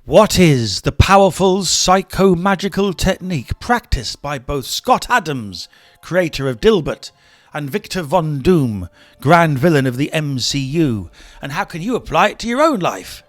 What is the powerful psycho-magical technique practiced by both Scott Adams, creator of Dilbert, and Victor Von Doom, grand villain of the MCU, and how can you apply it to your own life?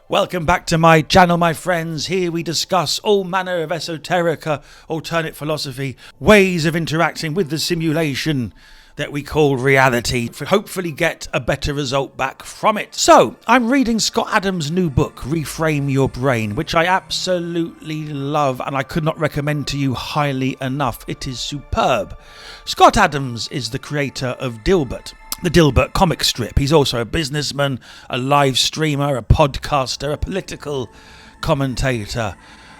Welcome back to my channel, my friends. Here we discuss all manner of esoterica, alternate philosophy, ways of interacting with the simulation that we call reality, to hopefully get a better result back from it. So, I'm reading Scott Adams' new book, Reframe Your Brain, which I absolutely love and I could not recommend to you highly enough. It is superb. Scott Adams is the creator of Dilbert, the Dilbert comic strip. He's also a businessman, a live streamer, a podcaster, a political commentator,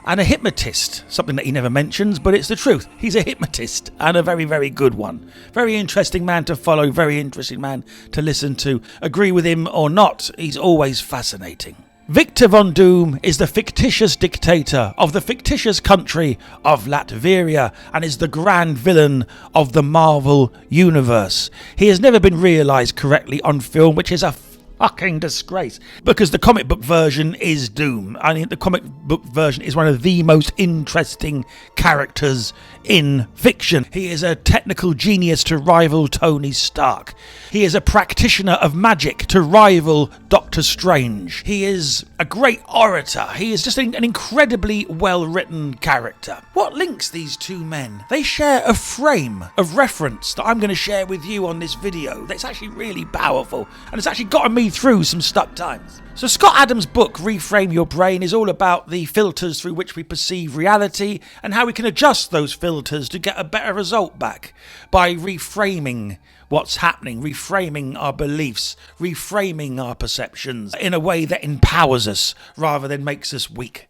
and a hypnotist, something that he never mentions, but it's the truth. He's a hypnotist, and a very, very good one. Very interesting man to follow, very interesting man to listen to. Agree with him or not, he's always fascinating. Victor Von Doom is the fictitious dictator of the fictitious country of Latveria and is the grand villain of the Marvel Universe. He has never been realised correctly on film, which is a fucking disgrace, because the comic book version is Doom. I think the comic book version is one of the most interesting characters in fiction. He is a technical genius to rival Tony Stark. He is a practitioner of magic to rival Doctor Strange. He is a great orator. He is just an incredibly well-written character. What links these two men? They share a frame of reference that I'm going to share with you on this video that's actually really powerful, and it's actually gotten me through some stuck times. So Scott Adams' book, Reframe Your Brain, is all about the filters through which we perceive reality and how we can adjust those filters to get a better result back by reframing what's happening, reframing our beliefs, reframing our perceptions in a way that empowers us rather than makes us weak.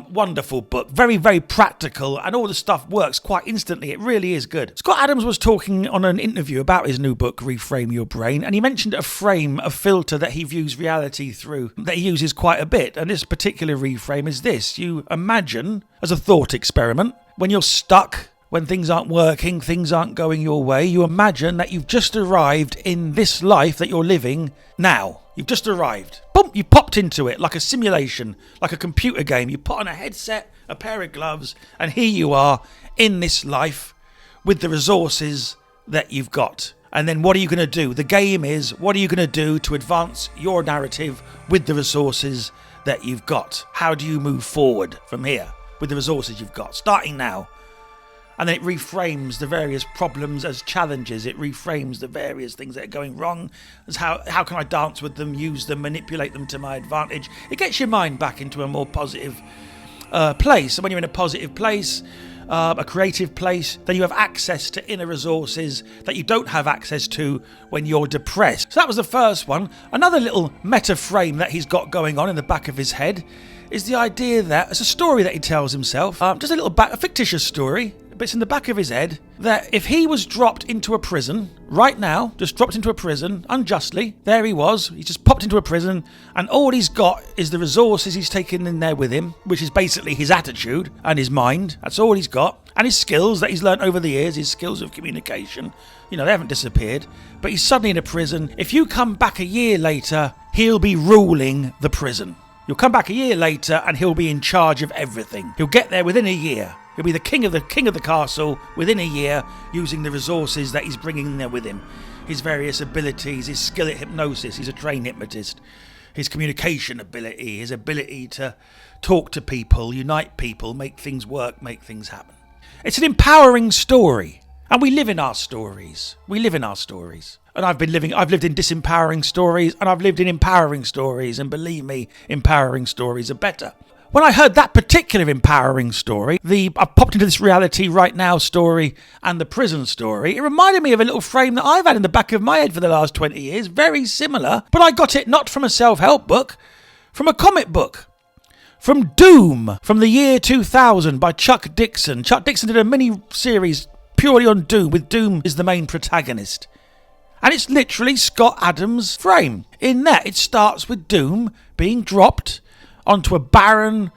Wonderful book, very, very practical, and all the stuff works quite instantly. It really is good. Scott Adams was talking on an interview about his new book, Reframe Your Brain, and he mentioned a frame, a filter that he views reality through, that he uses quite a bit. And this particular reframe is this. You imagine, as a thought experiment, when you're stuck, when things aren't working, things aren't going your way, you imagine that you've just arrived in this life that you're living now. You've just arrived. Boom, you popped into it like a simulation, like a computer game. You put on a headset, a pair of gloves, and here you are in this life with the resources that you've got. And then what are you going to do? The game is, what are you going to do to advance your narrative with the resources that you've got? How do you move forward from here with the resources you've got, starting now? And then it reframes the various problems as challenges. It reframes the various things that are going wrong as how can I dance with them, use them, manipulate them to my advantage. It gets your mind back into a more positive place. And when you're in a positive place, a creative place, then you have access to inner resources that you don't have access to when you're depressed. So that was the first one. Another little meta frame that he's got going on in the back of his head is the idea that it's a story that he tells himself, just a fictitious story, but it's in the back of his head, that if he was dropped into a prison right now, just dropped into a prison unjustly, there he was, he just popped into a prison, and all he's got is the resources he's taken in there with him, which is basically his attitude and his mind. That's all he's got, and his skills that he's learnt over the years, his skills of communication. You know, they haven't disappeared, but he's suddenly in a prison. If you come back a year later, he'll be ruling the prison. You'll come back a year later and he'll be in charge of everything. He'll get there within a year. He'll be the king of the castle within a year, using the resources that he's bringing in there with him. His various abilities, his skill at hypnosis, he's a trained hypnotist. His communication ability, his ability to talk to people, unite people, make things work, make things happen. It's an empowering story. And we live in our stories. And I've lived in disempowering stories, and I've lived in empowering stories, and believe me, empowering stories are better. When I heard that particular empowering story, I've popped into this reality right now story and the prison story, it reminded me of a little frame that I've had in the back of my head for the last 20 years, very similar, but I got it not from a self-help book, from a comic book. From Doom, from the year 2000 by Chuck Dixon. Chuck Dixon did a mini-series purely on Doom, with Doom as the main protagonist. And it's literally Scott Adams' frame. In that, it starts with Doom being dropped onto a barren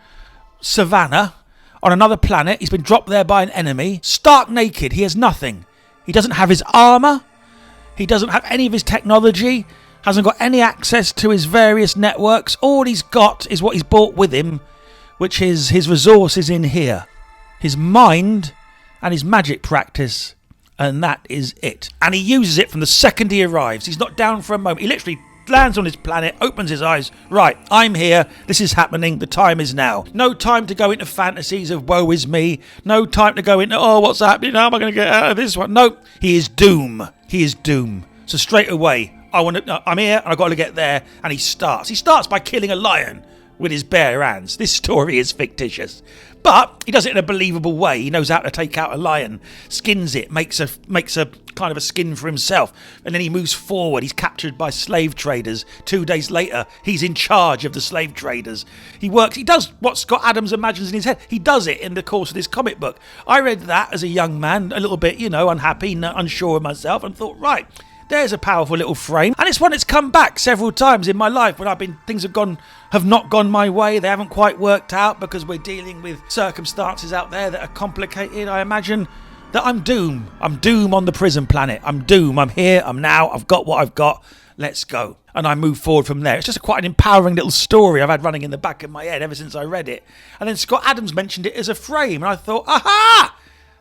savannah on another planet. He's been dropped there by an enemy, stark naked. He has nothing. He doesn't have his armour. He doesn't have any of his technology. Hasn't got any access to his various networks. All he's got is what he's brought with him, which is his resources in here. His mind and his magic practice. And that is it. And he uses it from the second he arrives. He's not down for a moment. He literally lands on his planet, opens his eyes. Right, I'm here. This is happening. The time is now. No time to go into fantasies of woe is me. No time to go into, oh, what's happening? How am I going to get out of this one? No, he is doom. He is doom. So straight away, I'm here and I've got to get there. And he starts. He starts by killing a lion with his bare hands. This story is fictitious. But he does it in a believable way. He knows how to take out a lion, skins it, makes a kind of a skin for himself, and then he moves forward. He's captured by slave traders. 2 days later, he's in charge of the slave traders. He does what Scott Adams imagines in his head. He does it in the course of this comic book. I read that as a young man, a little bit, unhappy, unsure of myself, and thought, right, there's a powerful little frame. And it's one that's come back several times in my life when things have not gone my way. They haven't quite worked out because we're dealing with circumstances out there that are complicated. I imagine that I'm doom. I'm doom on the prison planet. I'm doom. I'm here. I'm now. I've got what I've got. Let's go. And I move forward from there. It's just quite an empowering little story I've had running in the back of my head ever since I read it. And then Scott Adams mentioned it as a frame. And I thought, aha!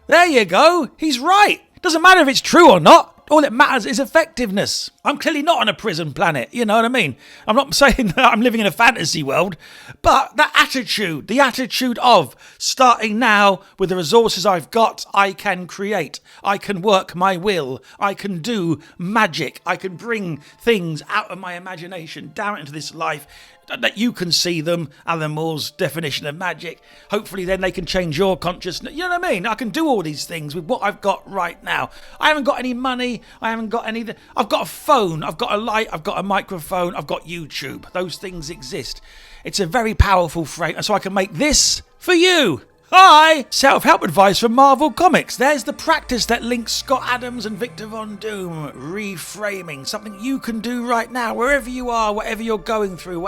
There you go. He's right. Doesn't matter if it's true or not. All that matters is effectiveness. I'm clearly not on a prison planet, you know what I mean? I'm not saying that I'm living in a fantasy world, but that attitude, the attitude of starting now with the resources I've got, I can create, I can work my will, I can do magic, I can bring things out of my imagination down into this life, that you can see them, Alan Moore's definition of magic. Hopefully then they can change your consciousness. You know what I mean? I can do all these things with what I've got right now. I haven't got any money. I haven't got anything. I've got a phone. I've got a light. I've got a microphone. I've got YouTube. Those things exist. It's a very powerful frame. And so I can make this for you. Hi! Self-help advice from Marvel Comics. There's the practice that links Scott Adams and Victor Von Doom. Reframing. Something you can do right now, wherever you are, whatever you're going through,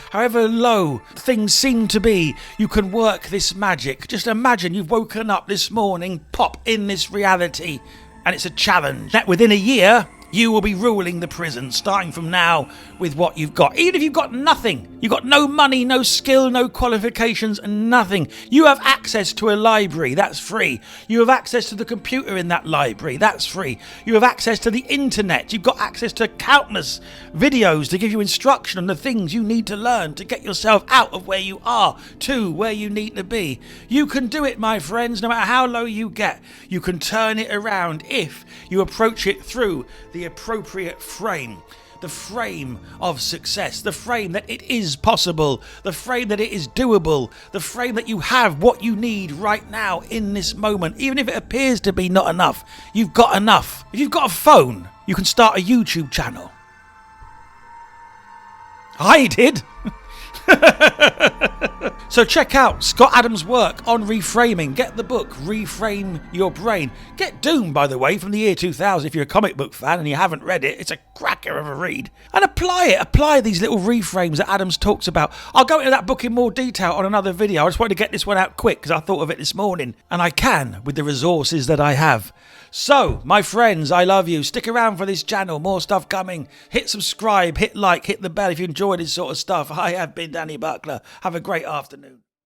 however low things seem to be, you can work this magic. Just imagine you've woken up this morning, pop in this reality, and it's a challenge. That within a year, you will be ruling the prison, starting from now with what you've got. Even if you've got nothing, you've got no money, no skill, no qualifications, and nothing. You have access to a library, that's free. You have access to the computer in that library, that's free. You have access to the internet. You've got access to countless videos to give you instruction on the things you need to learn to get yourself out of where you are to where you need to be. You can do it, my friends, no matter how low you get. You can turn it around if you approach it through the appropriate frame. The frame of success, the frame that it is possible, the frame that it is doable, the frame that you have what you need right now in this moment. Even if it appears to be not enough, you've got enough. If you've got a phone, you can start a YouTube channel. I did. So check out Scott Adams' work on reframing. Get the book, Reframe Your Brain. Get Doom, by the way, from the year 2000. If you're a comic book fan and you haven't read it, it's a cracker of a read. And apply it. Apply these little reframes that Adams talks about. I'll go into that book in more detail on another video. I just wanted to get this one out quick because I thought of it this morning. And I can with the resources that I have. So, my friends, I love you. Stick around for this channel. More stuff coming. Hit subscribe, hit like, hit the bell if you enjoy this sort of stuff. I have been Danny Buckler. Have a great afternoon.